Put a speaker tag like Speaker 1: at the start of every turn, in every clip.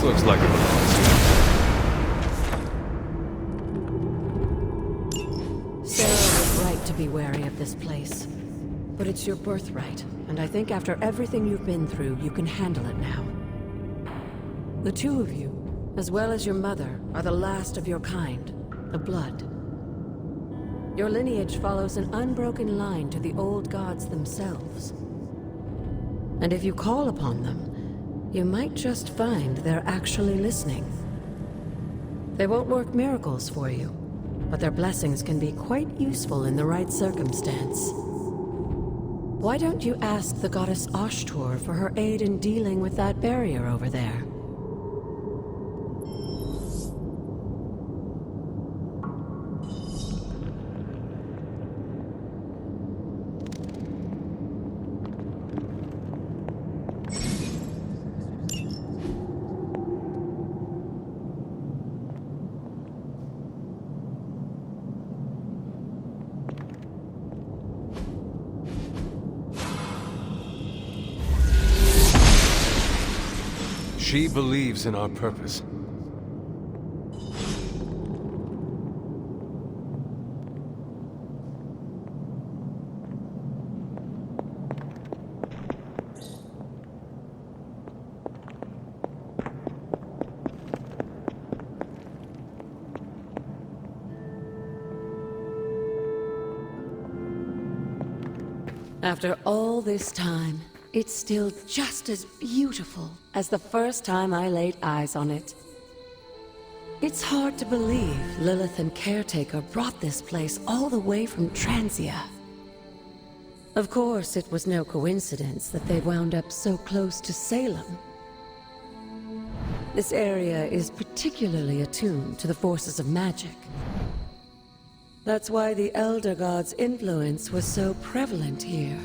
Speaker 1: This looks like it belongs here.
Speaker 2: Sarah was right to be wary of this place. But it's your birthright, and I think after everything you've been through, you can handle it now. The two of you, as well as your mother, are the last of your kind, the Blood. Your lineage follows an unbroken line to the old gods themselves. And if you call upon them, you might just find they're actually listening. They won't work miracles for you, but their blessings can be quite useful in the right circumstance. Why don't you ask the goddess Ashtur for her aid in dealing with that barrier over there?
Speaker 1: She believes in our purpose.
Speaker 2: After all this time, it's still just as beautiful as the first time I laid eyes on it. It's hard to believe Lilith and Caretaker brought this place all the way from Transia. Of course, it was no coincidence that they wound up so close to Salem. This area is particularly attuned to the forces of magic. That's why the Elder God's influence was so prevalent here.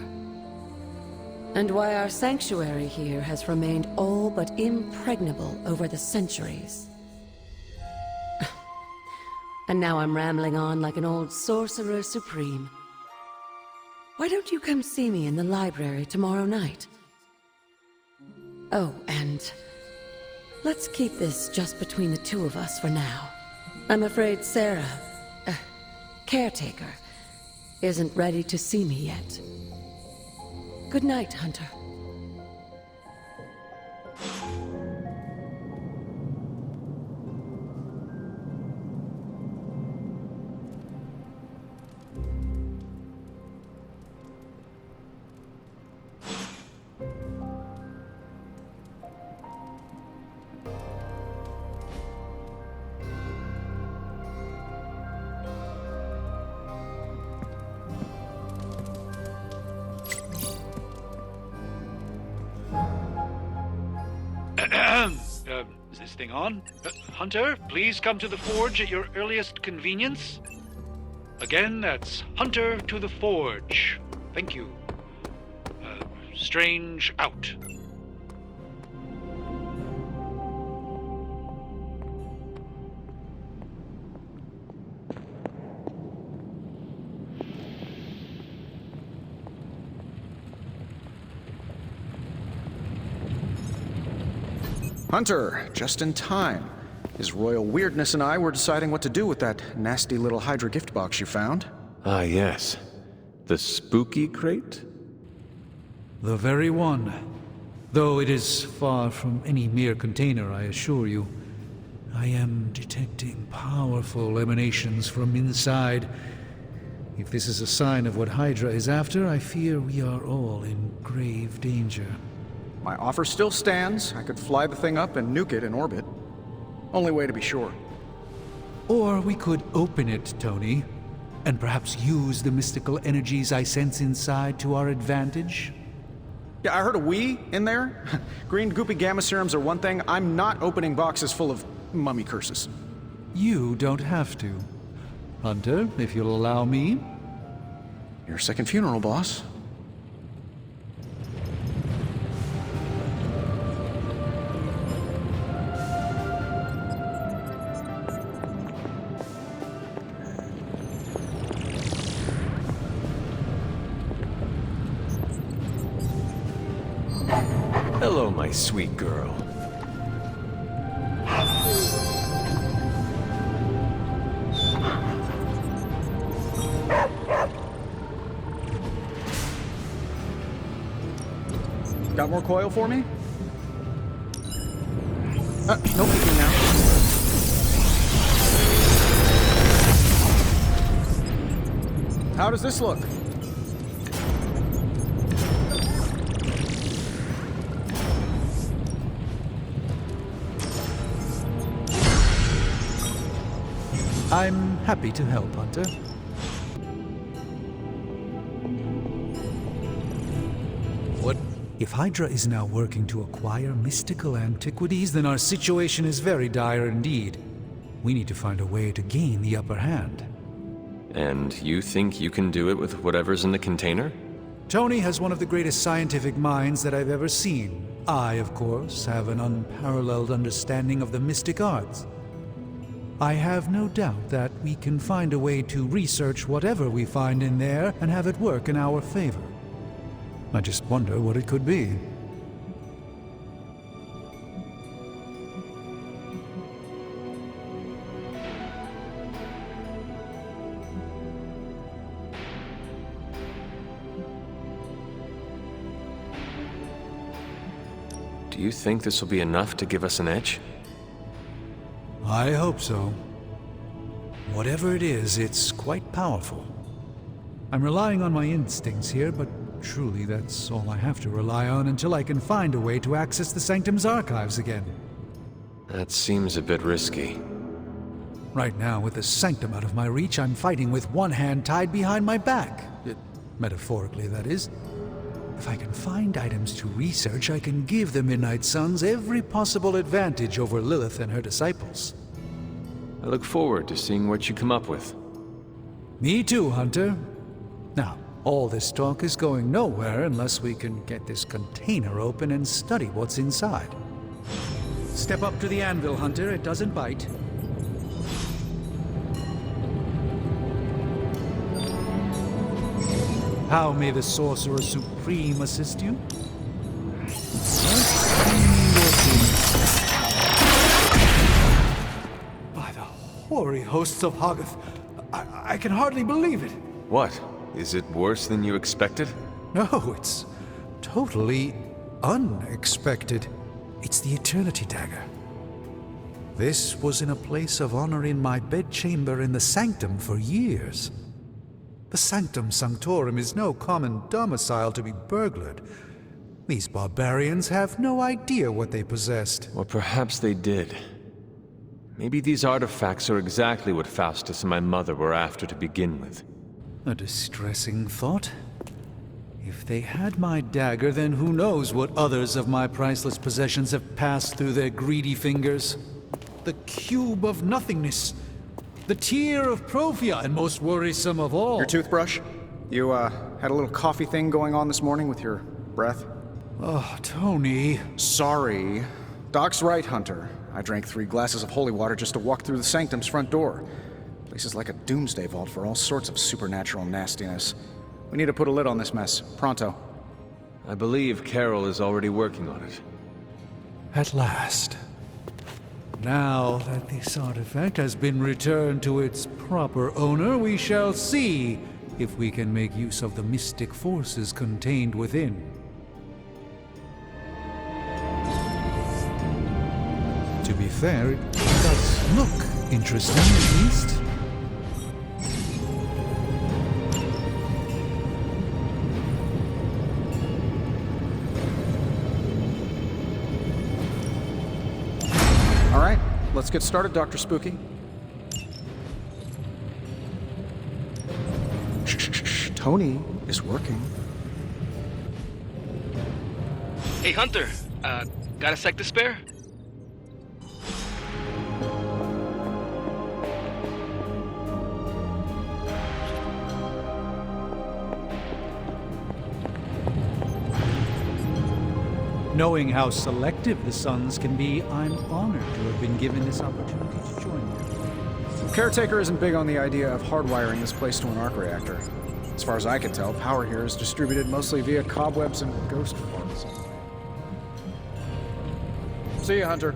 Speaker 2: And why our sanctuary here has remained all but impregnable over the centuries. And now I'm rambling on like an old sorcerer supreme. Why don't you come see me in the library tomorrow night? Oh, and let's keep this just between the two of us for now. I'm afraid Sarah, Caretaker, isn't ready to see me yet. Good night, Hunter.
Speaker 3: Is this thing on? Hunter, please come to the forge at your earliest convenience. Again, that's Hunter to the forge. Thank you. Strange out.
Speaker 4: Hunter, just in time. His Royal Weirdness and I were deciding what to do with that nasty little Hydra gift box you found.
Speaker 1: Ah, yes. The spooky crate?
Speaker 5: The very one. Though it is far from any mere container, I assure you. I am detecting powerful emanations from inside. If this is a sign of what Hydra is after, I fear we are all in grave danger.
Speaker 4: My offer still stands. I could fly the thing up and nuke it in orbit. Only way to be sure.
Speaker 5: Or we could open it, Tony, and perhaps use the mystical energies I sense inside to our advantage.
Speaker 4: Yeah, I heard a "we" in there. Green goopy gamma serums are one thing. I'm not opening boxes full of mummy curses.
Speaker 5: You don't have to. Hunter, if you'll allow me.
Speaker 4: Your second funeral, boss.
Speaker 1: Hello, my sweet girl.
Speaker 4: Got more coil for me? No peeking now. How does this look?
Speaker 5: I'm happy to help, Hunter. What? If Hydra is now working to acquire mystical antiquities, then our situation is very dire indeed. We need to find a way to gain the upper hand.
Speaker 1: And you think you can do it with whatever's in the container?
Speaker 5: Tony has one of the greatest scientific minds that I've ever seen. I, of course, have an unparalleled understanding of the mystic arts. I have no doubt that we can find a way to research whatever we find in there and have it work in our favor. I just wonder what it could be.
Speaker 1: Do you think this will be enough to give us an edge?
Speaker 5: I hope so. Whatever it is, it's quite powerful. I'm relying on my instincts here, but truly that's all I have to rely on until I can find a way to access the Sanctum's archives again.
Speaker 1: That seems a bit risky.
Speaker 5: Right now, with the Sanctum out of my reach, I'm fighting with one hand tied behind my back. Metaphorically, that is. If I can find items to research, I can give the Midnight Suns every possible advantage over Lilith and her disciples.
Speaker 1: I look forward to seeing what you come up with.
Speaker 5: Me too, Hunter. Now, all this talk is going nowhere unless we can get this container open and study what's inside. Step up to the anvil, Hunter. It doesn't bite. How may the Sorcerer Supreme assist you? By the hoary hosts of Hoggoth, I can hardly believe it.
Speaker 1: What? Is it worse than you expected?
Speaker 5: No, it's totally unexpected. It's the Eternity Dagger. This was in a place of honor in my bedchamber in the Sanctum for years. The Sanctum Sanctorum is no common domicile to be burglared. These barbarians have no idea what they possessed.
Speaker 1: Or perhaps they did. Maybe these artifacts are exactly what Faustus and my mother were after to begin with.
Speaker 5: A distressing thought. If they had my dagger, then who knows what others of my priceless possessions have passed through their greedy fingers. The Cube of Nothingness. The Tear of Profia, and most worrisome of all...
Speaker 4: Your toothbrush? You, had a little coffee thing going on this morning with your breath?
Speaker 5: Oh, Tony...
Speaker 4: Sorry. Doc's right, Hunter. I drank 3 glasses of holy water just to walk through the Sanctum's front door. Place is like a doomsday vault for all sorts of supernatural nastiness. We need to put a lid on this mess. Pronto.
Speaker 1: I believe Carol is already working on it.
Speaker 5: At last. Now that this artifact has been returned to its proper owner, we shall see if we can make use of the mystic forces contained within. To be fair, it does look interesting, at least.
Speaker 4: All right, let's get started, Dr. Spooky. Shh. Tony is working.
Speaker 6: Hey, Hunter. Got a sec to spare?
Speaker 5: Knowing how selective the Suns can be, I'm honored to have been given this opportunity to join you.
Speaker 4: Caretaker isn't big on the idea of hardwiring this place to an arc reactor. As far as I can tell, power here is distributed mostly via cobwebs and ghost farms. See ya, Hunter.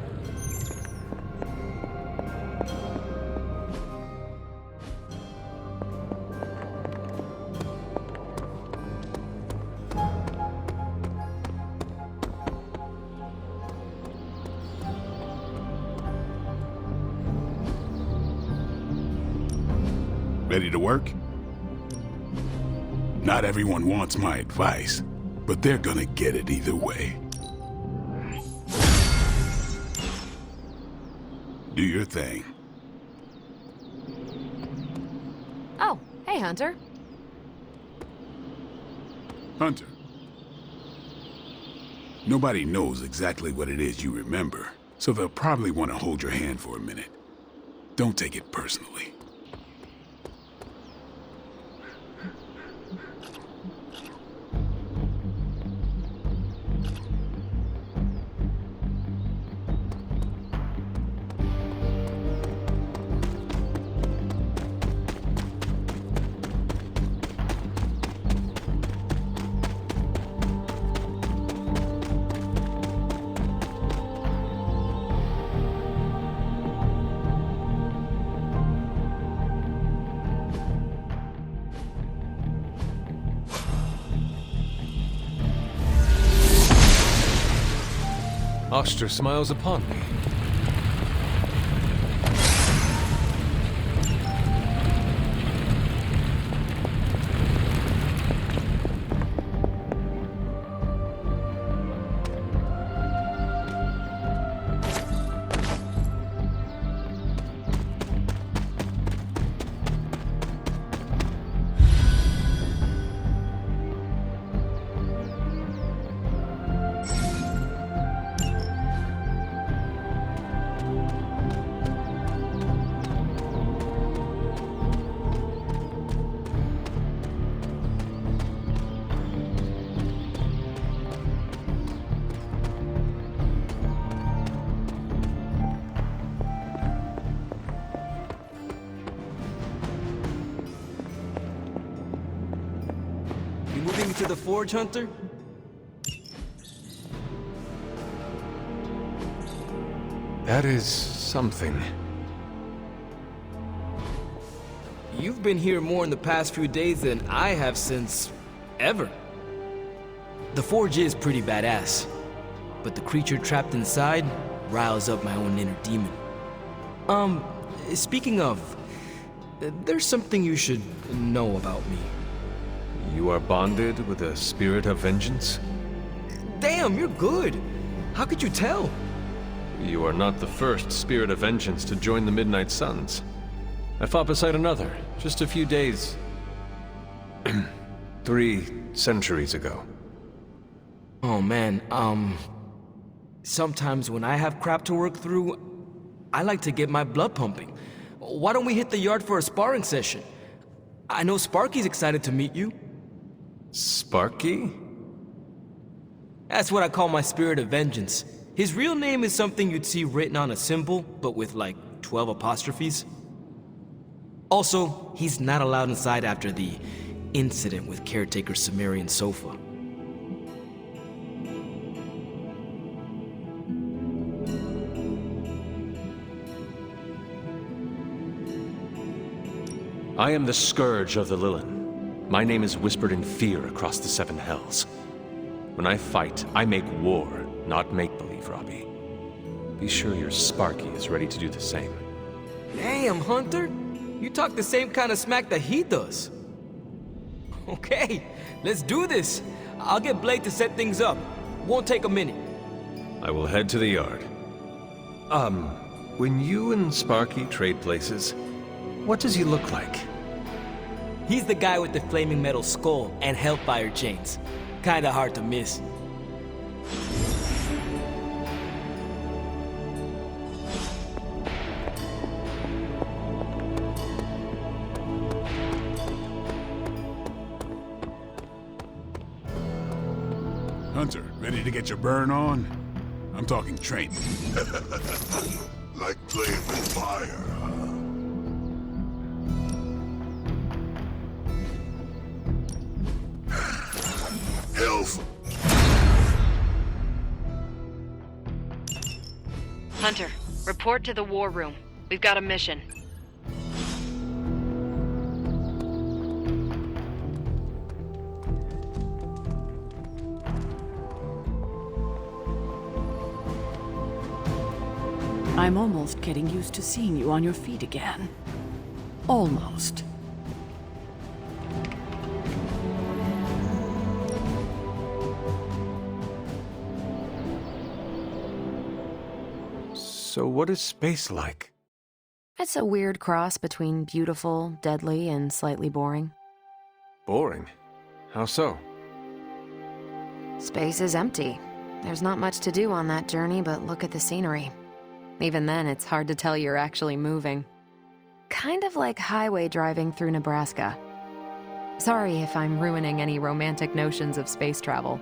Speaker 7: Ready to work? Not everyone wants my advice, but they're gonna get it either way. Do your thing.
Speaker 8: Oh, hey, Hunter.
Speaker 7: Hunter. Nobody knows exactly what it is you remember, so they'll probably want to hold your hand for a minute. Don't take it personally.
Speaker 1: Oster smiles upon me.
Speaker 6: You moving to the forge, Hunter?
Speaker 1: That is something.
Speaker 6: You've been here more in the past few days than I have since... ever. The forge is pretty badass, but the creature trapped inside riles up my own inner demon. Speaking of, there's something you should know about me.
Speaker 1: You are bonded with a spirit of vengeance?
Speaker 6: Damn, you're good! How could you tell?
Speaker 1: You are not the first spirit of vengeance to join the Midnight Suns. I fought beside another, just a few days... 3 centuries ago.
Speaker 6: Oh man, sometimes when I have crap to work through, I like to get my blood pumping. Why don't we hit the yard for a sparring session? I know Sparky's excited to meet you.
Speaker 1: Sparky?
Speaker 6: That's what I call my spirit of vengeance. His real name is something you'd see written on a symbol, but with like 12 apostrophes. Also, he's not allowed inside after the incident with caretaker Sumerian Sofa.
Speaker 1: I am the Scourge of the Lilin. My name is whispered in fear across the 7 hells. When I fight, I make war, not make-believe, Robbie. Be sure your Sparky is ready to do the same.
Speaker 6: Damn, Hunter! You talk the same kind of smack that he does. Okay, let's do this. I'll get Blade to set things up. Won't take a minute.
Speaker 1: I will head to the yard. When you and Sparky trade places, what does he look like?
Speaker 6: He's the guy with the flaming metal skull and hellfire chains. Kinda hard to miss.
Speaker 7: Hunter, ready to get your burn on? I'm talking training.
Speaker 9: Like playing with fire, huh? Health.
Speaker 10: Hunter, report to the war room. We've got a mission.
Speaker 2: I'm almost getting used to seeing you on your feet again. Almost.
Speaker 1: So what is space like?
Speaker 8: It's a weird cross between beautiful, deadly, and slightly boring.
Speaker 1: Boring. How so?
Speaker 8: Space is empty. There's not much to do on that journey but look at the scenery. Even then, it's hard to tell you're actually moving. Kind of like highway driving through Nebraska. Sorry if I'm ruining any romantic notions of space travel.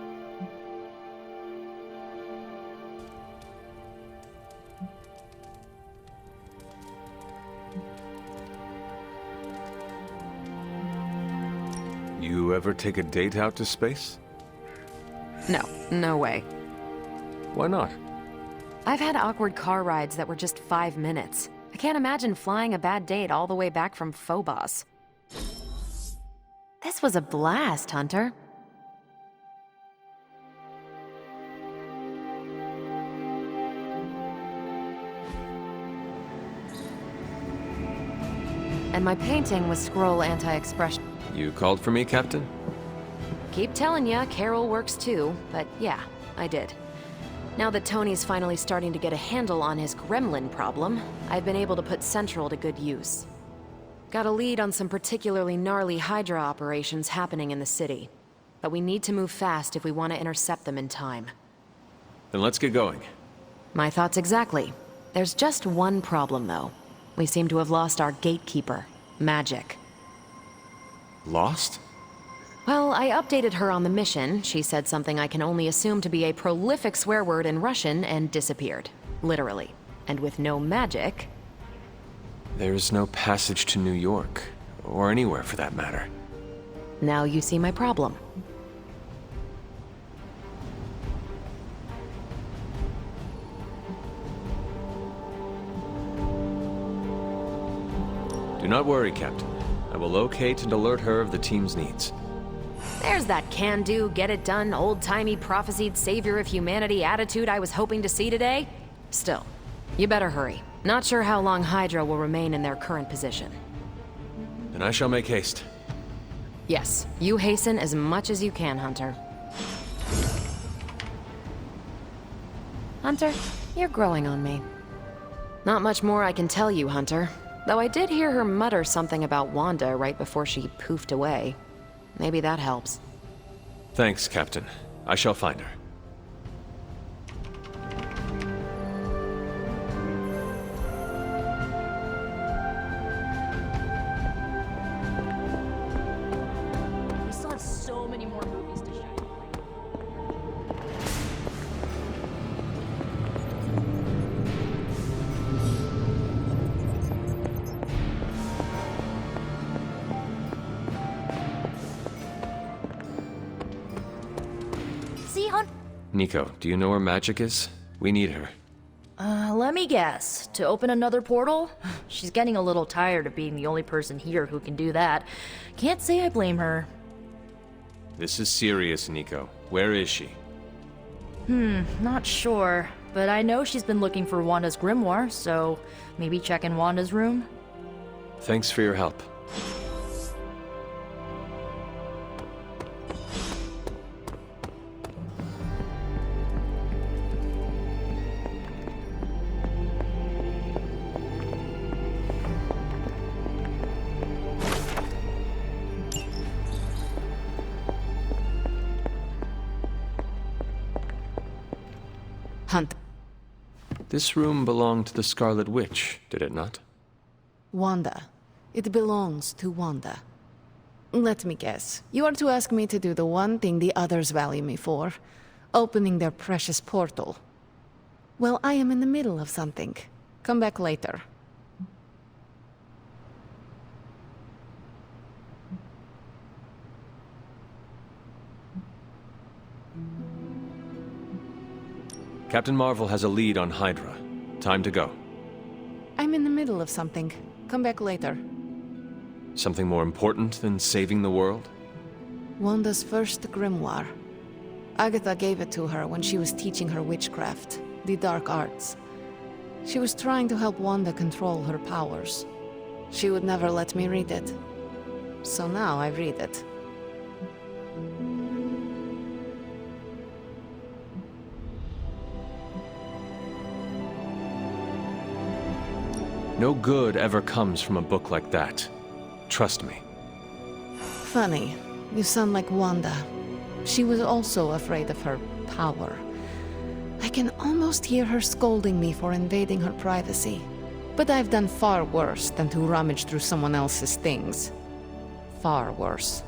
Speaker 1: You ever take a date out to space?
Speaker 8: No, no way.
Speaker 1: Why not?
Speaker 8: I've had awkward car rides that were just 5 minutes. I can't imagine flying a bad date all the way back from Phobos. This was a blast, Hunter. And my painting was scroll anti-expression.
Speaker 1: You called for me, Captain?
Speaker 8: Keep telling ya, Carol works too, but yeah, I did. Now that Tony's finally starting to get a handle on his gremlin problem, I've been able to put Central to good use. Got a lead on some particularly gnarly Hydra operations happening in the city. But we need to move fast if we want to intercept them in time.
Speaker 1: Then let's get going.
Speaker 8: My thoughts exactly. There's just one problem, though. We seem to have lost our gatekeeper, Magic.
Speaker 1: Lost?
Speaker 8: Well, I updated her on the mission. She said something I can only assume to be a prolific swear word in Russian and disappeared. Literally. And with no magic...
Speaker 1: There's no passage to New York, or anywhere for that matter.
Speaker 8: Now you see my problem.
Speaker 1: Do not worry, Captain. I will locate and alert her of the team's needs.
Speaker 8: There's that can-do, get-it-done, old-timey prophesied savior of humanity attitude I was hoping to see today. Still, you better hurry. Not sure how long Hydra will remain in their current position.
Speaker 1: Then I shall make haste.
Speaker 8: Yes, you hasten as much as you can, Hunter. Hunter, you're growing on me. Not much more I can tell you, Hunter. Though I did hear her mutter something about Wanda right before she poofed away. Maybe that helps.
Speaker 1: Thanks, Captain. I shall find her.
Speaker 11: We still have so many more movies to show you. See,
Speaker 1: Nico, do you know where Magic is? We need her.
Speaker 11: let me guess. To open another portal? She's getting a little tired of being the only person here who can do that. Can't say I blame her.
Speaker 1: This is serious, Nico. Where is she?
Speaker 11: Not sure. But I know she's been looking for Wanda's grimoire, so maybe check in Wanda's room?
Speaker 1: Thanks for your help.
Speaker 2: Hunt.
Speaker 1: This room belonged to the Scarlet Witch, did it not?
Speaker 2: Wanda. It belongs to Wanda. Let me guess. You are to ask me to do the one thing the others value me for. Opening their precious portal. Well, I am in the middle of something. Come back later.
Speaker 1: Captain Marvel has a lead on Hydra. Time to go.
Speaker 2: I'm in the middle of something. Come back later.
Speaker 1: Something more important than saving the world?
Speaker 2: Wanda's first grimoire. Agatha gave it to her when she was teaching her witchcraft, the dark arts. She was trying to help Wanda control her powers. She would never let me read it. So now I read it.
Speaker 1: No good ever comes from a book like that. Trust me.
Speaker 2: Funny. You sound like Wanda. She was also afraid of her power. I can almost hear her scolding me for invading her privacy. But I've done far worse than to rummage through someone else's things. Far worse.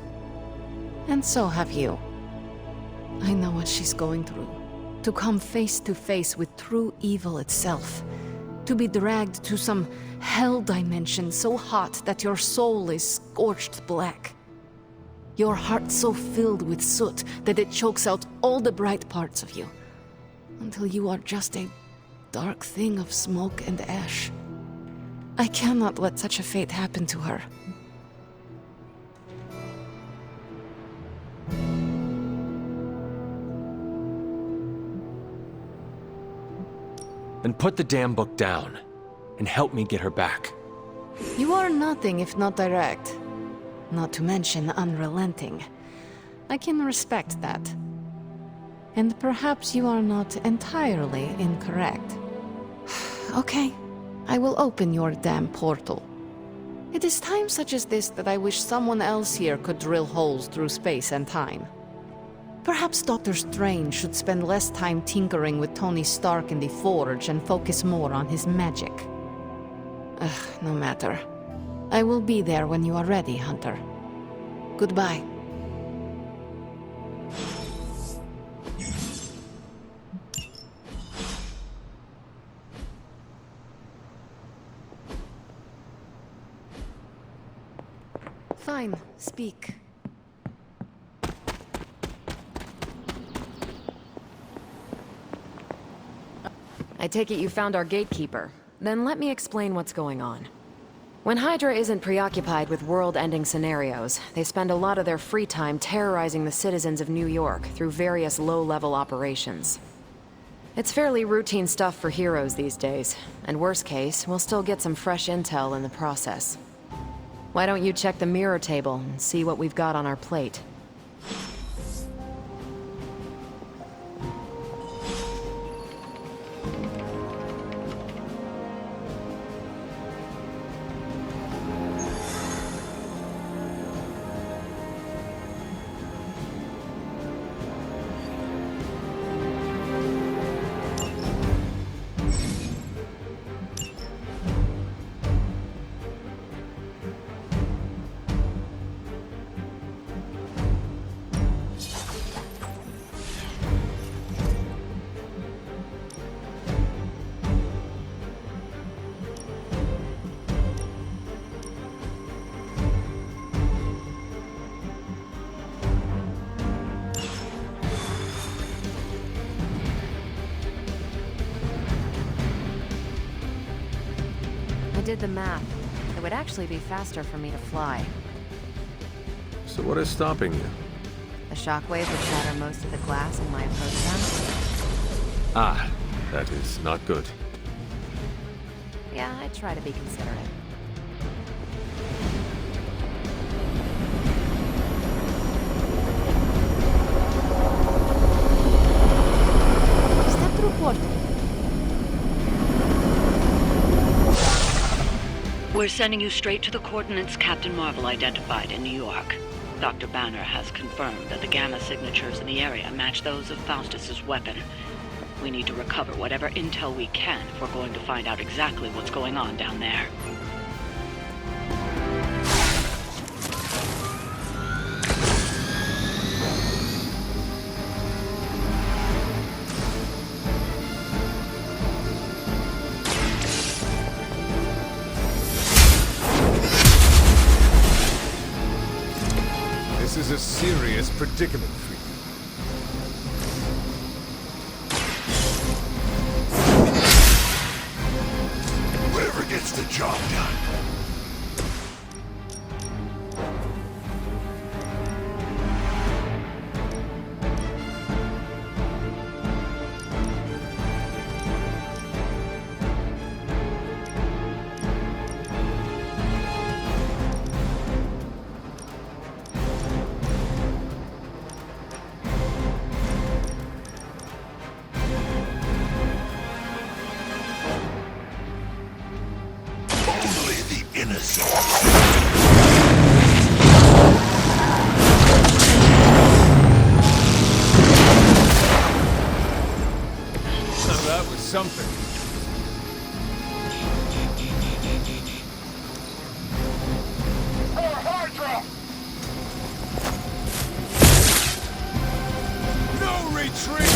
Speaker 2: And so have you. I know what she's going through. To come face to face with true evil itself. To be dragged to some hell dimension so hot that your soul is scorched black. Your heart so filled with soot that it chokes out all the bright parts of you. Until you are just a dark thing of smoke and ash. I cannot let such a fate happen to her.
Speaker 1: Then put the damn book down, and help me get her back.
Speaker 2: You are nothing if not direct. Not to mention unrelenting. I can respect that. And perhaps you are not entirely incorrect. Okay, I will open your damn portal. It is times such as this that I wish someone else here could drill holes through space and time. Perhaps Doctor Strange should spend less time tinkering with Tony Stark in the Forge and focus more on his magic. No matter. I will be there when you are ready, Hunter. Goodbye. Fine, speak.
Speaker 8: I take it you found our gatekeeper. Then let me explain what's going on. When Hydra isn't preoccupied with world-ending scenarios, they spend a lot of their free time terrorizing the citizens of New York through various low-level operations. It's fairly routine stuff for heroes these days, and worst case, we'll still get some fresh intel in the process. Why don't you check the mirror table and see what we've got on our plate? I did the math. It would actually be faster for me to fly.
Speaker 1: So what is stopping you?
Speaker 8: The shockwave would shatter most of the glass in my approach zone.
Speaker 1: Ah, that is not good.
Speaker 8: Yeah, I try to be considerate.
Speaker 2: Step through portal.
Speaker 10: We're sending you straight to the coordinates Captain Marvel identified in New York. Dr. Banner has confirmed that the gamma signatures in the area match those of Faustus's weapon. We need to recover whatever intel we can if we're going to find out exactly what's going on down there.
Speaker 12: This is a serious predicament for you.
Speaker 9: Whatever gets the job done. innocent.
Speaker 12: Now that was something. No retreat!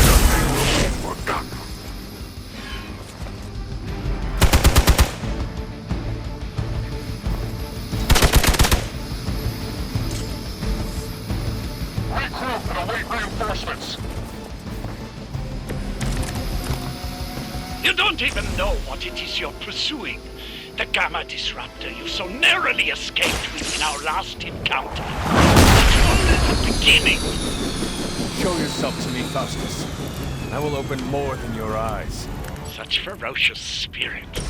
Speaker 9: Nothing will be forgotten. Regroup and await reinforcements.
Speaker 3: You don't even know what it is you're pursuing. The Gamma Disruptor you so narrowly escaped with in our last encounter. It's only the beginning.
Speaker 12: Show yourself to me, Faustus. I will open more than your eyes.
Speaker 3: Such ferocious spirit.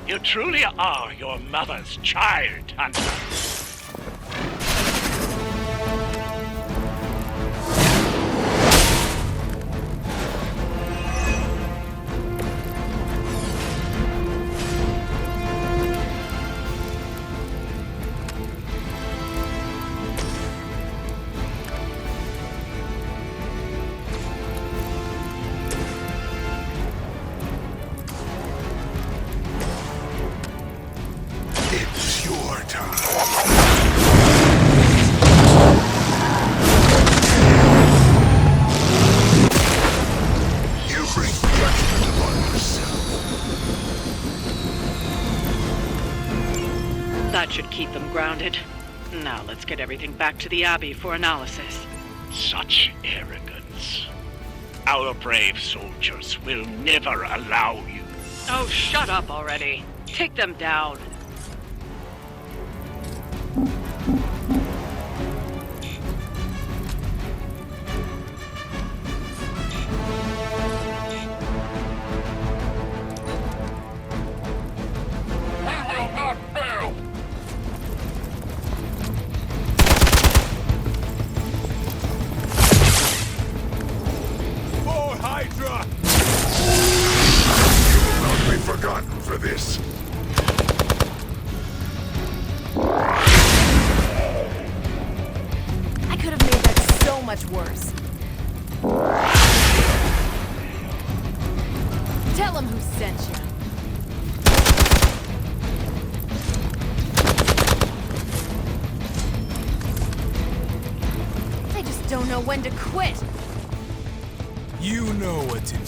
Speaker 3: You truly are your mother's child, Hunter.
Speaker 9: It's your time. You bring judgment upon yourself.
Speaker 10: That should keep them grounded. Now let's get everything back to the Abbey for analysis.
Speaker 3: Such arrogance. Our brave soldiers will never allow you.
Speaker 10: Oh, shut up already. Take them down.
Speaker 12: For Hydra!
Speaker 9: You will not be forgotten for this.
Speaker 11: I could have made that so much worse. Tell him who sent you. I just don't know when to quit.
Speaker 12: You know what to do.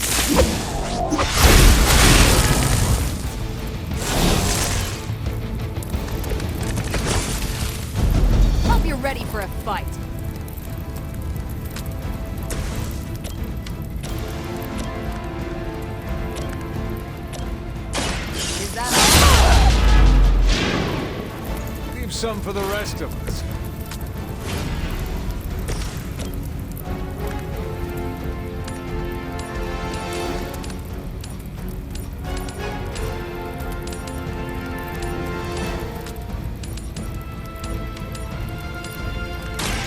Speaker 11: Hope you're ready for a fight. Is that all?
Speaker 12: Leave some for the rest of us.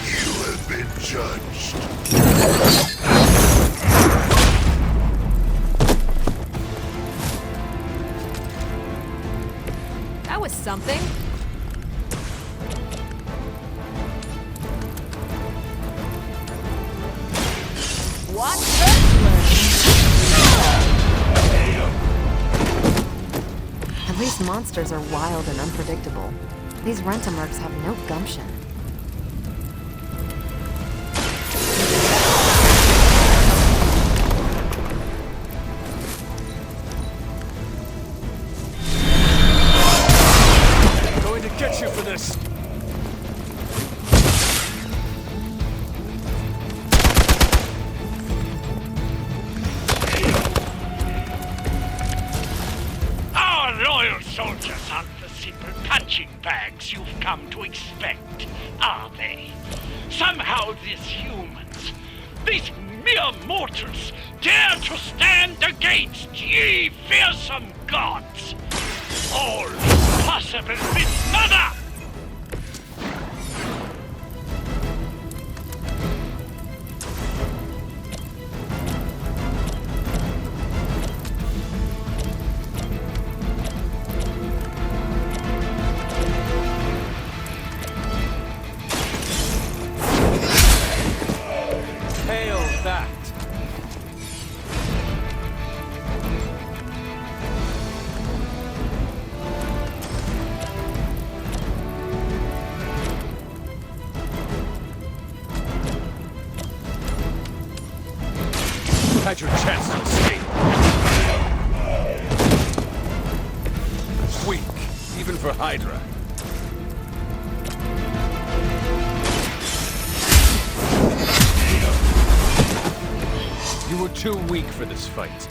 Speaker 9: You have been judged.
Speaker 11: That was something. Watch this
Speaker 8: At least monsters are wild and unpredictable. These Rent-A-Mercs have no gumption.
Speaker 12: I'm going to get you for this.
Speaker 3: Our loyal soldiers aren't the simple punching bags you've come to expect, are they? Somehow these humans, these mere mortals, dare to stand against ye fearsome gods! All is possible with Mother!
Speaker 12: for Hydra. You were too weak for this fight.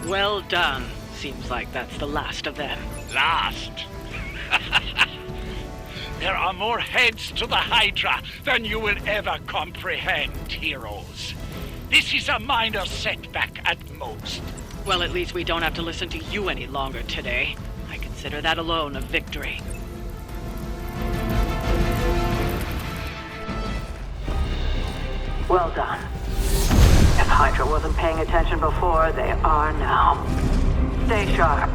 Speaker 10: Well done. Seems like that's the last of them.
Speaker 3: Last. There are more heads to the Hydra than you will ever comprehend, heroes. This is a minor setback at most.
Speaker 10: Well, at least we don't have to listen to you any longer today. I consider that alone a victory. Well done. If Hydra wasn't paying attention before, they are now. Stay sharp.